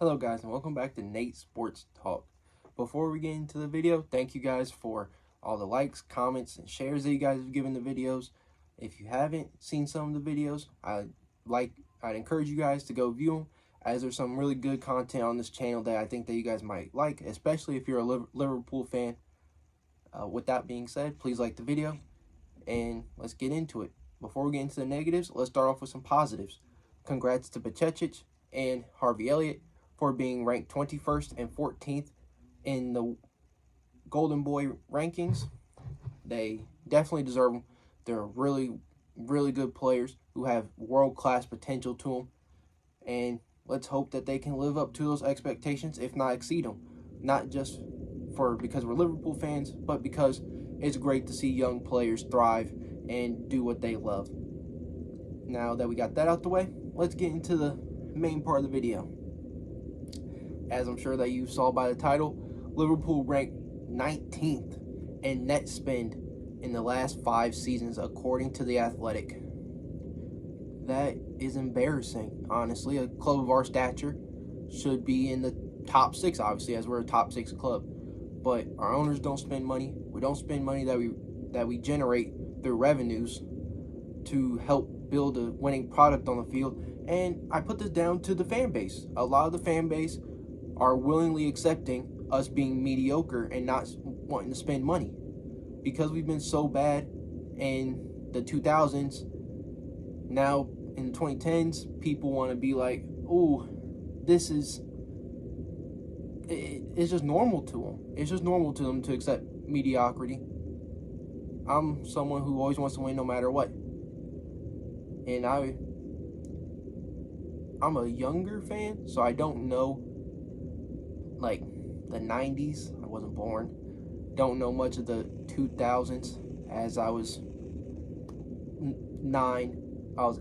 Hello guys and welcome back to Nate Sports Talk. Before we get into the video, thank you guys for all the likes, comments, and shares that you guys have given the videos. If you haven't seen some of the videos, I'd encourage you guys to go view them, as there's some really good content on this channel that I think that you guys might like, especially if you're a Liverpool fan. With that being said, please like the video and let's get into it. Before we get into the negatives, let's start off with some positives. Congrats to Bacecic and Harvey Elliott for being ranked 21st and 14th in the Golden Boy rankings. They definitely deserve them. They're really, really good players who have world-class potential to them. And let's hope that they can live up to those expectations, if not exceed them. Not just because we're Liverpool fans, but because it's great to see young players thrive and do what they love. Now that we got that out the way, let's get into the main part of the video. As I'm sure that you saw by the title, Liverpool ranked 19th in net spend in the last 5 seasons, according to The Athletic. That is embarrassing, honestly. A club of our stature should be in the top 6, obviously, as we're a top 6 club. But our owners don't spend money. We don't spend money that we generate through revenues to help build a winning product on the field. And I put this down to the fan base. A lot of the fan base are willingly accepting us being mediocre and not wanting to spend money. Because we've been so bad in the 2000s, now in the 2010s, people want to be like, oh, this is... It's just normal to them. It's just normal to them to accept mediocrity. I'm someone who always wants to win no matter what. And I'm a younger fan, so I don't know, like, the 90s. I wasn't born. Don't know much of the 2000s, as I was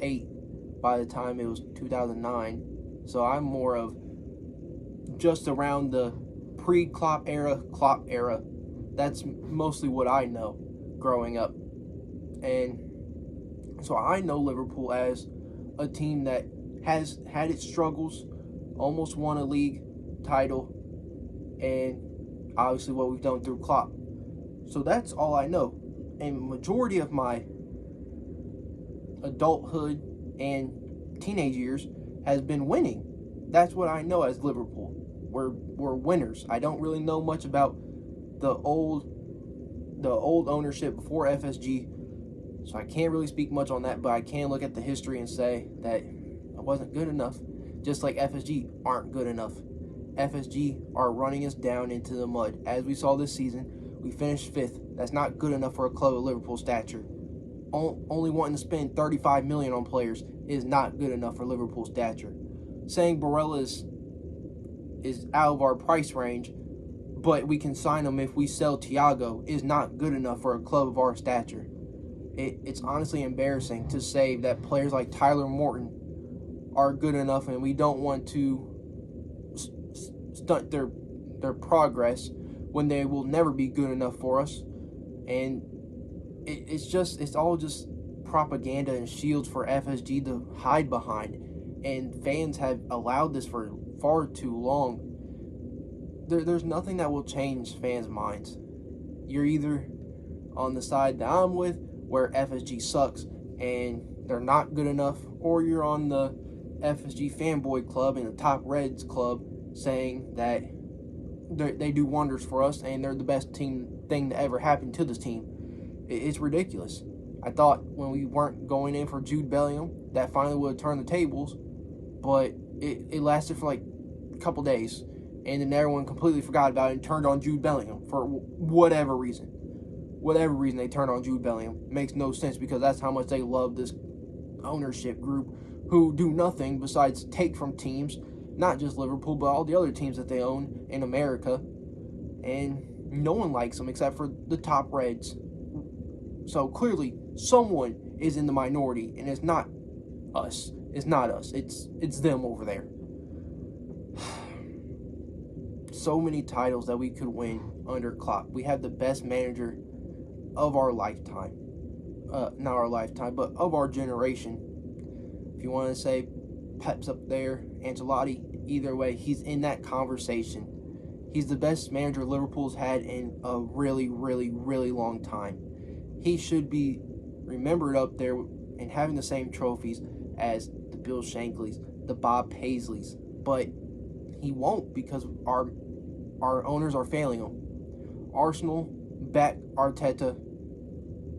8 by the time it was 2009. So I'm more of just around the pre-Klopp era. That's mostly what I know growing up. And so I know Liverpool as a team that has had its struggles, almost won a league title, and obviously what we've done through Klopp. So that's all I know. And majority of my adulthood and teenage years has been winning. That's what I know as Liverpool. We're winners. I don't really know much about the old ownership before FSG, so I can't really speak much on that, but I can look at the history and say that it wasn't good enough, just like FSG aren't good enough. FSG are running us down into the mud. As we saw this season, we finished 5th. That's not good enough for a club of Liverpool stature. Only wanting to spend $35 million on players is not good enough for Liverpool stature. Saying Barella is out of our price range, but we can sign him if we sell Thiago, is not good enough for a club of our stature. It's honestly embarrassing to say that players like Tyler Morton are good enough and we don't want to stunt their progress when they will never be good enough for us. And it's all just propaganda and shields for FSG to hide behind. And fans have allowed this for far too long. There's nothing that will change fans' minds. You're either on the side that I'm with, where FSG sucks and they're not good enough, or you're on the FSG fanboy club and the Top Reds club saying that they do wonders for us and they're the best thing to ever happen to this team. It's ridiculous. I thought when we weren't going in for Jude Bellingham, that finally would have turned the tables, but it lasted for like a couple days, and then everyone completely forgot about it and turned on Jude Bellingham for whatever reason. Whatever reason they turned on Jude Bellingham makes no sense, because that's how much they love this ownership group who do nothing besides take from teams, not just Liverpool, but all the other teams that they own in America, and no one likes them except for the Top Reds. So clearly someone is in the minority, and it's not us. It's not us. It's them over there. So many titles that we could win under Klopp. We have the best manager of our lifetime. Not our lifetime, but of our generation. If you want to say Pep's up there, Ancelotti, either way, he's in that conversation. He's the best manager Liverpool's had in a really, really, really long time. He should be remembered up there and having the same trophies as the Bill Shankleys, the Bob Paisleys, but he won't because our owners are failing him. Arsenal back Arteta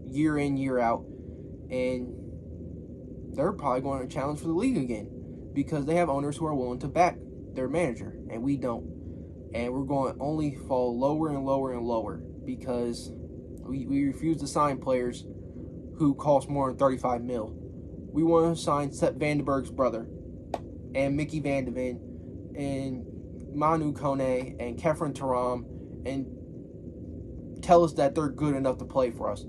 year in, year out, and they're probably going to challenge for the league again because they have owners who are willing to back their manager, and we don't. And we're going to only fall lower and lower and lower because we refuse to sign players who cost more than 35 mil. We want to sign Sepp Vandenberg's brother and Mickey Van de Ven and Manu Kone and Kefren Turam and tell us that they're good enough to play for us.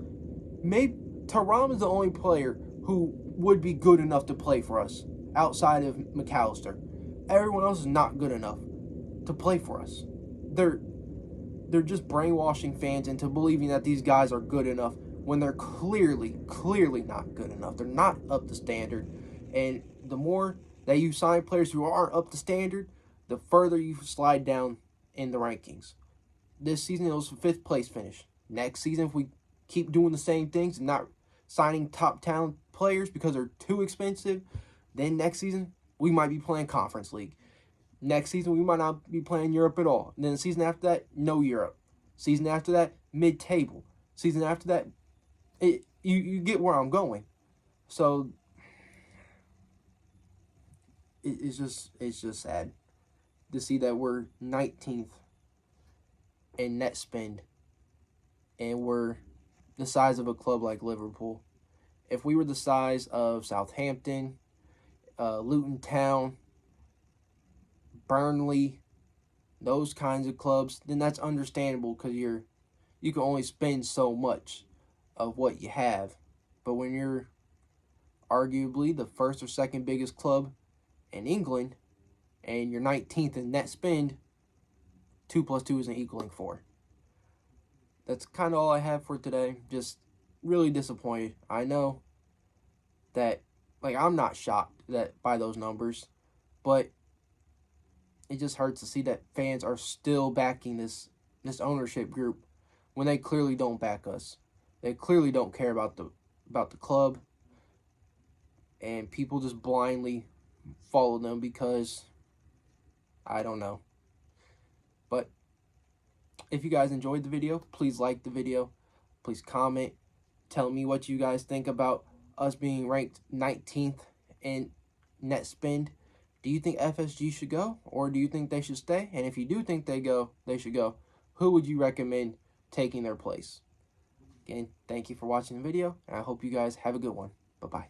Maybe Turam is the only player who would be good enough to play for us outside of McAllister. Everyone else is not good enough to play for us. They're just brainwashing fans into believing that these guys are good enough when they're clearly not good enough. They're not up to standard. And the more that you sign players who aren't up to standard, the further you slide down in the rankings. This season, it was a 5th place finish. Next season, if we keep doing the same things and not signing top talent players because they're too expensive, then next season, we might be playing Conference League. Next season, we might not be playing Europe at all. And then the season after that, no Europe. Season after that, mid-table. Season after that, you get where I'm going. So it's just sad to see that we're 19th in net spend, and we're the size of a club like Liverpool. If we were the size of Southampton, Luton Town, Burnley, those kinds of clubs, then that's understandable because you can only spend so much of what you have. But when you're arguably the first or second biggest club in England and you're 19th in net spend, 2 plus 2 isn't equaling 4. That's kind of all I have for today. Just really disappointed. I know that, I'm not shocked by those numbers, but it just hurts to see that fans are still backing this ownership group when they clearly don't back us. They clearly don't care about the club, and people just blindly follow them because I don't know. But if you guys enjoyed the video, please like the video. Please comment. Tell me what you guys think about us being ranked 19th in net spend. Do you think FSG should go, or do you think they should stay? And if you do think they should go, who would you recommend taking their place? Again, thank you for watching the video, and I hope you guys have a good one. Bye-bye.